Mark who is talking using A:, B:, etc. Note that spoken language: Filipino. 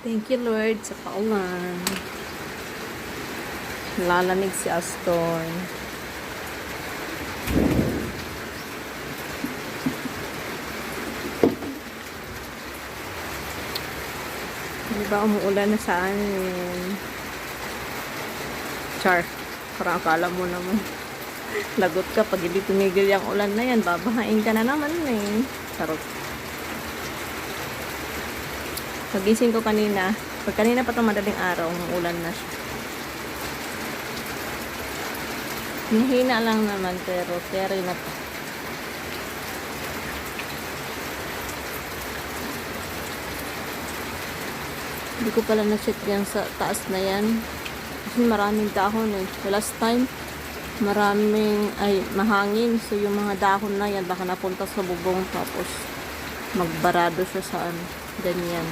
A: Thank you, Lord, sa paulan. Lalamig si Aston. Di ba umuulan na sa amin? Char, parang akala mo naman. Lagot ka pag hindi tumigil yung ulan na yan. Babahain ka na naman eh. Charot. Pagising ko kanina, pag kanina pa itong madaling araw, umuulan na siya. Nahina lang naman pero carry na to. Hindi ko pala na-check yan sa taas na yan. Kasi maraming dahon eh. The last time, mahangin. So yung mga dahon na yan, baka napunta sa bubong tapos magbarado siya sa ganyan.